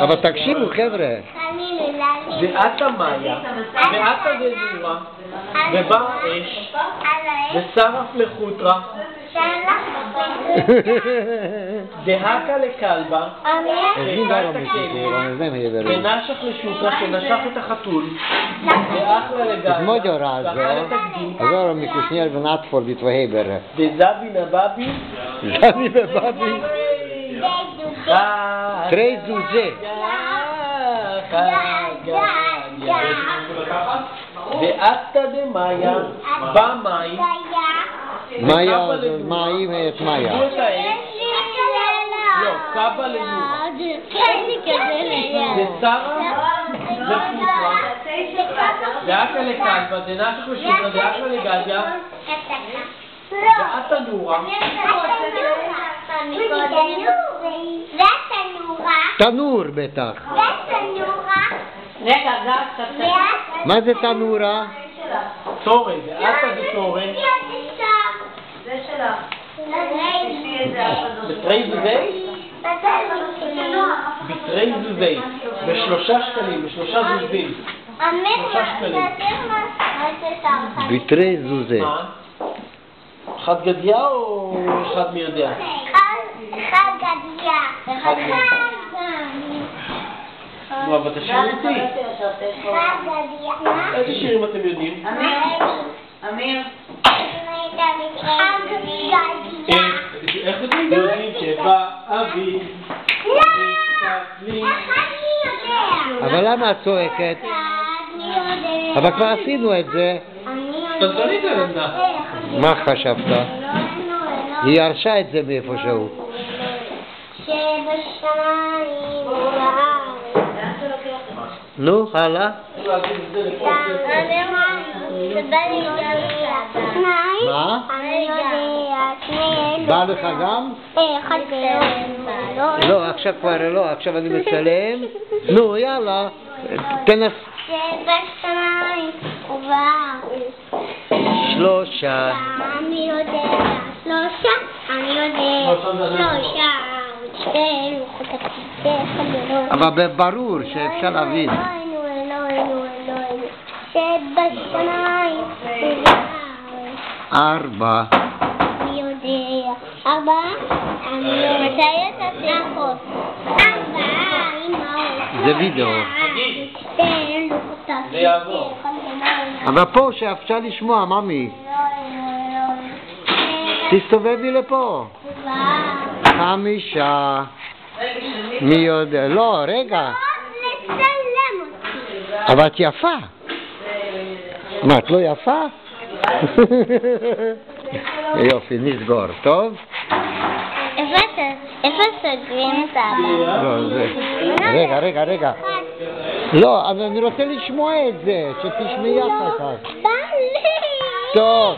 אבל תקשיבו חבר'ה. ואתה מאיה, ואתה דזורה, ובא אש, ושרף לחוטרה, דהקה לכלבה, ונשך לשוקה, שנשך את החתול, ואחלה לגלבה, Allora mi cuciniere un attimo di tua hebere. דזבי נבבי, Zabi bebabi. Trei zuze. ואתה דמאיה, במים, Maya, mai et Maya. לא, קבא לנורה. דשרה לחוטרה, דהקה לכלבה, דנשך לשוקה, דהקה לגליה, ואתה נורה. תנור בטח. מה זה תנורה? תורן, ואתה זה תורן. זה שלך. בתרי זוזי? בתרי זוזי. ב3 שקלים, ב3 זוזים. 3 שקלים. בתרי זוזה. מה? אחד גדיה או אחד מי יודע? אחד גדיה. אחד גדיה. נו, אבל תשאירו אותי. אחד גדיה. איזה שירים אתם יודעים? אמיר. איך אתם יודעים שבא אבי? אבל למה את צועקת? אבל כבר עשינו את זה. תזרי את זה. מה חשבת? היא הרשה את זה מאיפשהו. נו, הלאה. מה? בא לך גם? לא, עכשיו כבר לא, עכשיו אני מצלם. נו, יאללה, תנס. שבשמיים ובארץ. 3. אני יודע. 3. אני יודע. 3. 2 לוחות הכיסא. אבל ברור שאפשר להבין. שבשמיים ובארץ. 4. אני יודע. 4. אני יודע. מתי אתה תעקות? 4. זה וידאו. זה יעבור. אבל פה שאפשר לשמוע, ממי. תסתובבי לפה. 5. מי יודע? לא, רגע. אבל את יפה. מה, את לא יפה? יופי, נסגור, טוב? איפה סוגרים את רגע. לא, אבל אני רוצה לשמוע את זה, שתשמעי אחר כך. טוב.